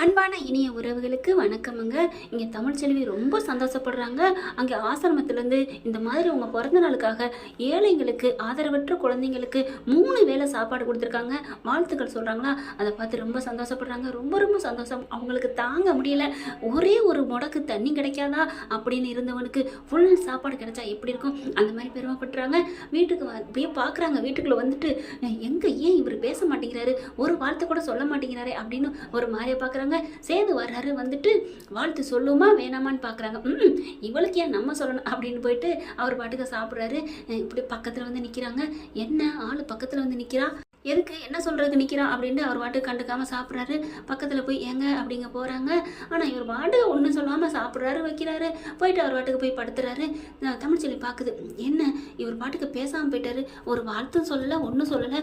அன்பான இனிய உறவுகளுக்கு வணக்கமுங்க. இங்கே தமிழ்ச்செல்வி ரொம்ப சந்தோஷப்படுறாங்க. அங்கே ஆசிரமத்திலேருந்து இந்த மாதிரி உங்கள் பிறந்த நாளுக்காக ஏழைங்களுக்கு, ஆதரவற்ற குழந்தைங்களுக்கு 3 வேளை சாப்பாடு கொடுத்துருக்காங்க, வாழ்த்துக்கள் சொல்கிறாங்களா. அதை பார்த்து ரொம்ப சந்தோஷப்படுறாங்க. ரொம்ப ரொம்ப சந்தோஷம். அவங்களுக்கு தாங்க முடியல. ஒரே ஒரு முடக்கு தண்ணி கிடைக்காதா அப்படின்னு இருந்தவனுக்கு ஃபுல் சாப்பாடு கிடைச்சா எப்படி இருக்கும், அந்த மாதிரி பெருமைப்பட்டுறாங்க. வீட்டுக்கு அப்படியே பார்க்குறாங்க. வீட்டுக்குள்ளே வந்துட்டு ஏன் இவர் பேச மாட்டேங்கிறாரு, ஒரு வார்த்தை கூட சொல்ல மாட்டேங்கிறாரு அப்படின்னு ஒரு மாதிரியை பார்க்குறாங்க. சேது வர்றாரு. வந்துட்டு வாழ்த்து சொல்லுமா வேணாமான்னு பார்க்குறாங்க. இவளுக்கு ஏன் நம்ம சொல்லணும் அப்படின்னு போயிட்டு அவர் பாட்டுக்கு சாப்பிட்றாரு. இப்படி பக்கத்தில் வந்து நிற்கிறாங்க. என்ன ஆள் பக்கத்தில் வந்து நிற்கிறா, எதுக்கு என்ன சொல்கிறதுக்கு நிற்கிறான் அப்படின்ட்டு அவர் பாட்டு கண்டுக்காமல் சாப்பிட்றாரு. பக்கத்தில் போய் ஏங்க அப்படிங்க போகிறாங்க. ஆனால் இவர் பாட்டு ஒன்றும் சொல்லாமல் சாப்பிட்றாரு, வைக்கிறாரு. போயிட்டு அவர் பாட்டுக்கு போய் படுத்துறாரு. தமிழ்ச்செல்வி பார்க்குது, என்ன இவர் பாட்டுக்கு பேசாமல் போயிட்டாரு, ஒரு வாழ்த்தும் சொல்லலை, ஒன்றும் சொல்லலை.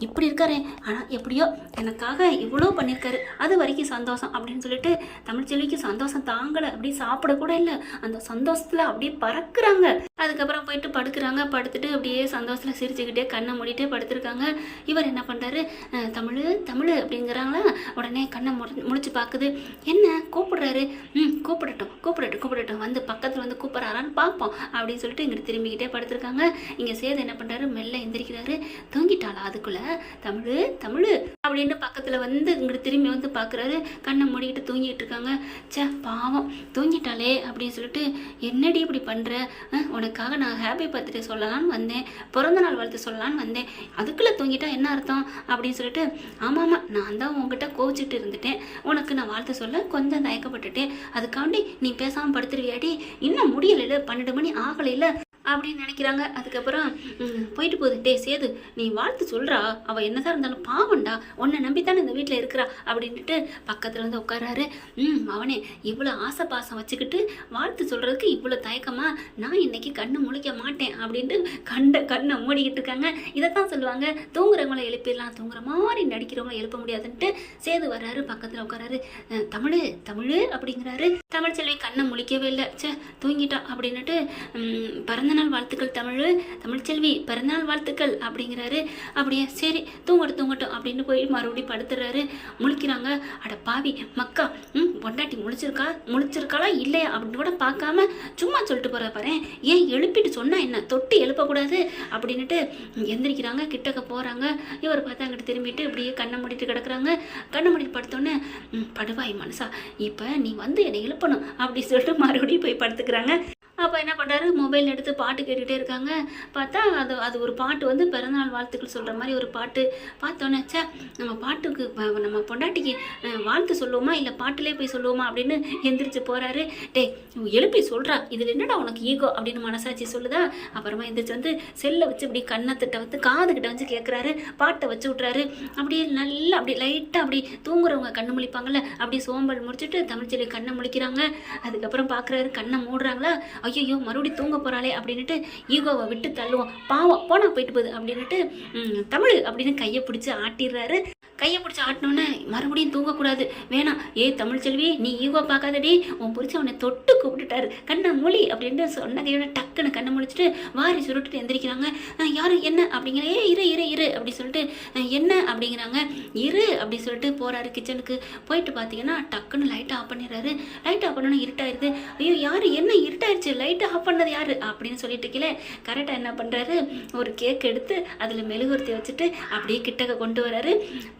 இப்படி இருக்காரே, ஆனால் எப்படியோ எனக்காக இவ்வளோ பண்ணியிருக்காரு, அது வரைக்கும் சந்தோஷம் அப்படின்னு சொல்லிட்டு தமிழ்ச்செல்விக்கு சந்தோஷம் தாங்கலை. அப்படியே சாப்பிடக்கூட இல்லை, அந்த சந்தோஷத்தில் அப்படியே பறக்குறாங்க. அதுக்கப்புறம் போயிட்டு படுக்கிறாங்க. படுத்துட்டு அப்படியே சந்தோஷத்தில் சிரிச்சுக்கிட்டே கண்ணை மூடிட்டே படுத்துருக்காங்க. இவர் என்ன பண்ணுறாரு, தமிழ் தமிழ் அப்படிங்கிறாங்களா. உடனே கண்ணை முழிச்சு பார்க்குது. என்ன கூப்பிடுறாரு, கூப்பிடட்டும் கூப்பிடட்டும் கூப்பிடட்டும், வந்து பக்கத்தில் வந்து கூப்பிட்றாரான்னு பார்ப்போம் அப்படின்னு சொல்லிட்டு இங்கிட்டு திரும்பிக்கிட்டே படுத்துருக்காங்க. இங்கே சேது என்ன பண்ணுறாரு, மெல்ல எந்திரிக்கிறாரு. தூங்கிட்டாளா அதுக்குள்ளே தமிழ் தமிழ் அப்படின்னு பக்கத்தில் வந்து இங்கிட்டு திரும்பி வந்து பார்க்குறாரு. கண்ணை மூடிக்கிட்டு தூங்கிட்டு இருக்காங்க. பாவம் தூங்கிட்டாளே அப்படின்னு சொல்லிட்டு, என்னடி இப்படி பண்ணுற, உனக்காக நான் ஹாப்பி பர்த்டே சொல்லலான்னு வந்தேன், பிறந்த நாள் வாழ்த்து சொல்லலான்னு வந்தேன், அதுக்குள்ளே தூங்கிட்டா என்ன அர்த்தம் அப்படின்னு சொல்லிட்டு, ஆமாம்மா நான் தான் உங்ககிட்ட கோச்சிட்டு இருந்துட்டேன், உனக்கு நான் வாழ்த்து சொல்ல கொஞ்சம் தயக்கப்பட்டுட்டேன், அதுக்காண்டி நீ பேசாமல் படுத்துருவியாடி, இன்னும் முடியலை, 12 மணி ஆகலையில் அப்படின்னு நினைக்கிறாங்க. அதுக்கப்புறம் போயிட்டு போகுது. டே சேது, நீ வாழ்த்து சொல்கிறா, அவள் என்னதான் இருந்தாலும் பாவண்டா, உன்னை நம்பித்தானே இந்த வீட்டில் இருக்கிறா அப்படின்ட்டு பக்கத்தில் வந்து உட்காராரு. அவனே இவ்வளோ ஆசை பாசம் வச்சுக்கிட்டு வாழ்த்து சொல்கிறதுக்கு இவ்வளோ தயக்கமா, நான் இன்னைக்கு கண்ணு முழிக்க மாட்டேன் அப்படின்ட்டு கண்ணை மூடிக்கிட்டு இருக்காங்க. இதைத்தான் சொல்லுவாங்க, தூங்குறவங்கள எழுப்பிடலாம், தூங்குற மாதிரி நடிக்கிறவங்கள எழுப்ப முடியாதுன்ட்டு. சேது வர்றாரு, பக்கத்தில் உட்காராரு. தமிழ் தமிழ் அப்படிங்கிறாரு. தமிழ்ச்செல்வி கண்ணை முழிக்கவே இல்லை. தூங்கிட்டா அப்படின்னுட்டு, பிறந்தநாள் வாழ்த்துக்கள் தமிழ்ச்செல்வி பிறந்தநாள் வாழ்த்துக்கள் அப்படிங்கிறாரு. அப்படியே சரி தூங்கட்டும் அப்படின்னு போய் மறுபடியும் படுத்துறாரு. முழிக்கிறாங்க. அட பாவி மக்கா, பொண்டாட்டி முழிச்சிருக்காளா இல்லையா அப்படின்னு கூட பார்க்காம சும்மா சொல்லிட்டு போற பாரு, ஏன் எழுப்பிட்டு சொன்னா என்ன, தொட்டு எழுப்பக்கூடாது அப்படின்னுட்டு எந்திரிக்கிறாங்க. கிட்டக்க போறாங்க. இவர் பார்த்தா அங்கிட்டு திரும்பிட்டு அப்படியே கண்ணை மூடிட்டு கிடக்குறாங்க. கண்ணை மூடிட்டு படுத்தோன்னே, படுவாய் மனசா, இப்போ நீ வந்து என்னை எழுப்பணும் அப்படின்னு சொல்லிட்டு மறுபடியும் போய் படுத்துக்கிறாங்க. அப்போ என்ன பண்ணுறாரு, மொபைல் எடுத்து பாட்டு கேட்டுகிட்டே இருக்காங்க. பார்த்தா அது ஒரு பாட்டு வந்து பிறந்தநாள் வாழ்த்துக்கள் சொல்கிற மாதிரி ஒரு பாட்டு. பார்த்தோன்னே நம்ம பாட்டுக்கு நம்ம பொண்டாட்டிக்கு வாழ்த்து சொல்லுவோமா இல்லை பாட்டிலே போய் சொல்லுவோமா அப்படின்னு எந்திரிச்சு போகிறாரு. எழுப்பி சொல்கிறா, இதில் என்னடா உனக்கு ஈகோ அப்படின்னு மனசாட்சி சொல்லுதா. அப்புறமா எந்திரிச்சு வந்து செல்லை வச்சு இப்படி கண்ணத்திட்ட வந்து காதுகிட்ட வச்சு கேட்குறாரு. பாட்டை வச்சு விட்றாரு. அப்படியே நல்லா அப்படி லைட்டாக அப்படி தூங்குறவங்க கண்ணு முழிப்பாங்கள்ல, அப்படி சோம்பல் முடிச்சுட்டு தமிழ்ச்செல்வி கண்ணை முழிக்கிறாங்க. அதுக்கப்புறம் பார்க்குறாரு, கண்ணை மூடுறாங்களா. ஐயோ மறுபடியும் தூங்க போகிறாளே அப்படின்ட்டு ஈகோவை விட்டு தள்ளுவோம், பாவம் போனா போயிட்டு போகுது அப்படின்ட்டு தமிழ் அப்படின்னு கையை பிடிச்சி ஆட்டிடுறாரு. கையை பிடிச்சி ஆட்டினோன்னே மறுபடியும் தூங்கக்கூடாது, வேணாம், தமிழ்ச்செல்வி நீ ஈகோ பார்க்காதடி, உன் பிடிச்சி அவனை தொட்டு கூப்பிட்டுட்டாரு, கண்ணை மொழி அப்படின்ட்டு சொன்ன கையோட டக்குன்னு கண்ணை முழிச்சிட்டு வாரி சுருட்டுட்டு எந்திரிக்கிறாங்க. யாரும் என்ன அப்படிங்கிற, இரு இரு இரு அப்படி சொல்லிட்டு, என்ன அப்படிங்கிறாங்க. இரு அப்படி சொல்லிட்டு போகிறாரு கிச்சனுக்கு. போயிட்டு பார்த்தீங்கன்னா டக்குன்னு லைட்டை ஆஃப் பண்ணிடுறாரு. லைட் ஆஃப் பண்ணோன்னா இருட்டாயிருது. ஐயோ யார் என்ன இருட்டாயிருச்சு, லைட்டை ஆஃப் பண்ணது யாரு அப்படின்னு சொல்லிட்டு கீழே கரெக்டாக என்ன பண்ணுறாரு, ஒரு கேக் எடுத்து அதில் மெழுகுவர்த்தி வச்சுட்டு அப்படியே கிட்டக்க கொண்டு வராரு.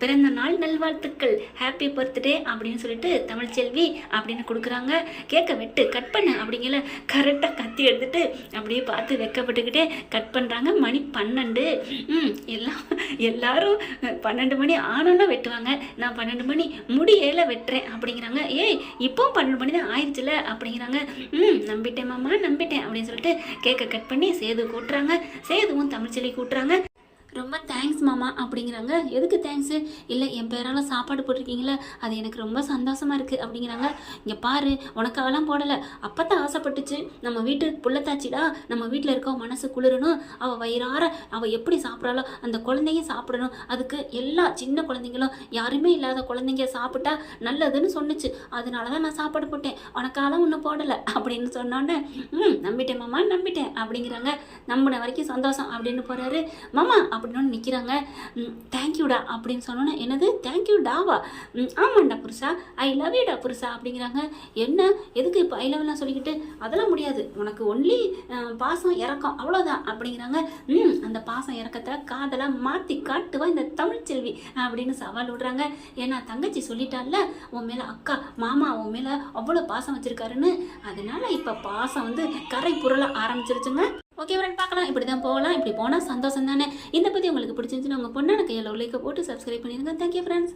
பிறந்த நாள் நல்வாழ்த்துக்கள், ஹாப்பி பர்த்டே அப்படின்னு சொல்லிட்டு தமிழ்ச்செல்வி அப்படின்னு கொடுக்குறாங்க. கேக்கை வெட்டு, கட் பண்ணு அப்படிங்கல கரெக்டாக கத்தி எடுத்துட்டு அப்படியே பார்த்து வெக்கப்பட்டுக்கிட்டே கட் பண்ணுறாங்க. மணி 12. எல்லாரும் 12 மணி ஆனோன்னா வெட்டுவாங்க, நான் 12 மணி முடியல வெட்டுறேன் அப்படிங்கிறாங்க. இப்போ 12 மணி தான் ஆயிடுச்சுல அப்படிங்கிறாங்க. நம்பிட்டேன் மாமா நம்பிட்டேன் அப்படின்னு சொல்லிட்டு கேக்கை கட் பண்ணி சேது கூட்டுறாங்க. சேதுவும் தமிழ்ச்செல்வி கூட்டுறாங்க. ரொம்ப தேங்க்ஸ் மாமா அப்படிங்கிறாங்க. எதுக்கு தேங்க்ஸு, இல்லை என் பேரால் சாப்பாடு போட்டிருக்கீங்களே அது எனக்கு ரொம்ப சந்தோஷமாக இருக்குது அப்படிங்கிறாங்க. இங்கே பாரு, உனக்காகலாம் போடலை, அப்போ தான் ஆசைப்பட்டுச்சு, நம்ம வீட்டு புள்ளத்தாச்சிடா, நம்ம வீட்டில் இருக்க மனசு குளிரணும், அவள் வயிறார அவள் எப்படி சாப்பிட்றாளோ அந்த குழந்தைங்க சாப்பிடணும், அதுக்கு எல்லா சின்ன குழந்தைங்களும் யாருமே இல்லாத குழந்தைங்க சாப்பிட்டா நல்லதுன்னு சொன்னிச்சு, அதனால தான் நான் சாப்பாடு போட்டேன், உனக்காலாம் ஒன்றும் போடலை அப்படின்னு சொன்னோன்னே நம்பிட்டேன் மாமா நம்பிட்டேன் அப்படிங்கிறாங்க. நம்பின வரைக்கும் சந்தோஷம் அப்படின்னு போகிறாரு. மாமா அப்படின்னு நிற்கிறாங்க. தேங்க்யூடா அப்படின்னு சொன்னோன்னே, என்னது தேங்க்யூ டாவா? ஆமாண்டா புருஷா, ஐ லவ் யூடா புருஷா அப்படிங்கிறாங்க. என்ன எதுக்கு இப்போ ஐ லவ்லாம் சொல்லிக்கிட்டு? அதெல்லாம் முடியாது, உனக்கு ஒன்லி பாசம் இறக்கம் அவ்வளோதான் அப்படிங்கிறாங்க. அந்த பாசம் இறக்கத்தை காதலாக மாற்றி காட்டுவா இந்த தமிழ்ச்செல்வி அப்படின்னு சவால் விடுறாங்க. ஏன்னா தங்கச்சி சொல்லிட்டால உன் மேலே அக்கா மாமா உன் மேலே அவ்வளோ பாசம் வச்சுருக்காருன்னு. அதனால இப்போ பாசம் வந்து கரை புரள ஆரம்பிச்சிருச்சுங்க. ஓகே ஃப்ரெண்ட், பார்க்கலாம், இப்படி தான் போகலாம். இப்படி போனால் சந்தோஷம் தானே. இதை பற்றி உங்களுக்கு பிடிச்சிருந்துச்சுன்னா உங்கள் பொண்ணான கையில் லைக்கை போட்டு சப்ஸ்கிரைப் பண்ணிடுங்க. Thank you friends.